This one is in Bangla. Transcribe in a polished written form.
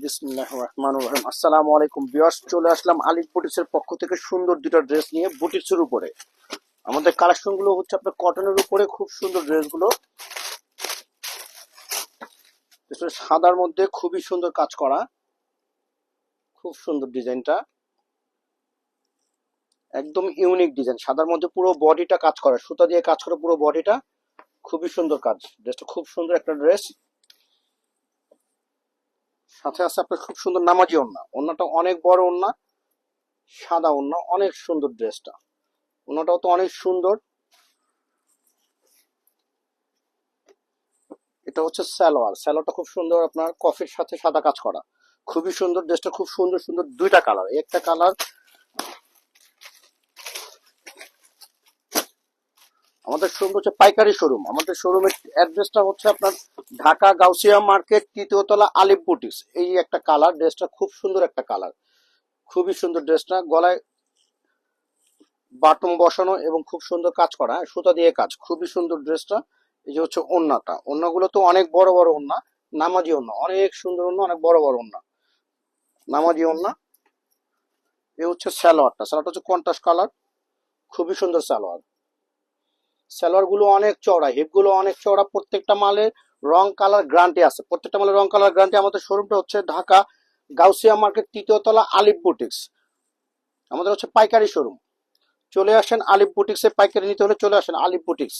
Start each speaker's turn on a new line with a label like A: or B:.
A: বিসমিল্লাহির রহমানির রহিম। আসসালামু আলাইকুম ভিউয়ার্স, চলে আসলাম আলিফ বুটিক্সের পক্ষ থেকে সুন্দর দুটো ড্রেস নিয়ে। বুটিক্সের উপরে আমাদের কালেকশন গুলো হচ্ছে আপনার কটনের উপরে, খুব সুন্দর ড্রেসগুলো। সাদার মধ্যে খুবই সুন্দর কাজ করা, খুব সুন্দর ডিজাইনটা, একদম ইউনিক ডিজাইন। সাদার মধ্যে পুরো বডিটা কাজ করা, সুতা দিয়ে কাজ করা পুরো বডিটা, খুবই সুন্দর কাজ। ড্রেসটা খুব সুন্দর একটা ড্রেস। সাথে আছে আপনার খুব সুন্দর নামাজি ওড়না, ওড়নাটা অনেক বড় ওড়না, সাদা ওড়না, অনেক সুন্দর ড্রেসটা। ওড়নাটাও তো অনেক সুন্দর। এটা হচ্ছে সালোয়ার, সালোয়ারটা খুব সুন্দর, আপনার কফির সাথে সাদা কাজ করা, খুবই সুন্দর ড্রেসটা। খুব সুন্দর সুন্দর দুইটা কালার, একটা কালার। আমাদের শোরুম হচ্ছে পাইকারি শোরুম। আমাদের শোরুমের অ্যাড্রেসটা হচ্ছে আপনার ঢাকা গাউসিয়া মার্কেট, তৃতীয় তলা, আলিফ বুটিক্স। এই একটা কালার, ড্রেসটা খুব সুন্দর একটা কালার, খুবই সুন্দর ড্রেসটা। গলায় বাটন বসানো এবং খুব সুন্দর কাজ করা, সুতা দিয়ে কাজ, খুবই সুন্দর ড্রেসটা। এই যে হচ্ছে ওড়নাটা, ওড়নাগুলো তো অনেক বড় বড় ওড়না, নামাজি ওড়না, অনেক সুন্দর ওড়না, অনেক বড় বড় ওড়না, নামাজি ওড়না। এই হচ্ছে সালোয়ারটা, সালোয়ারটা হচ্ছে কন্ট্রাস্ট কালার, খুবই সুন্দর সালোয়ার। সালোয়ার গুলো অনেক চওড়া, হিপ গুলো অনেক চওড়া। প্রত্যেকটা মালের রং কালার গ্যারান্টি আছে, প্রত্যেকটা মালের রং কালার গ্যারান্টি। আমাদের শোরুমটা হচ্ছে ঢাকা গাউসিয়া মার্কেট, তৃতীয় তলা, আলিফ বুটিক্স। আমাদের হচ্ছে পাইকারি শোরুম। চলে আসেন আলিফ বুটিক্সে, পাইকারি নিতে হলে চলে আসেন আলিফ বুটিক্স।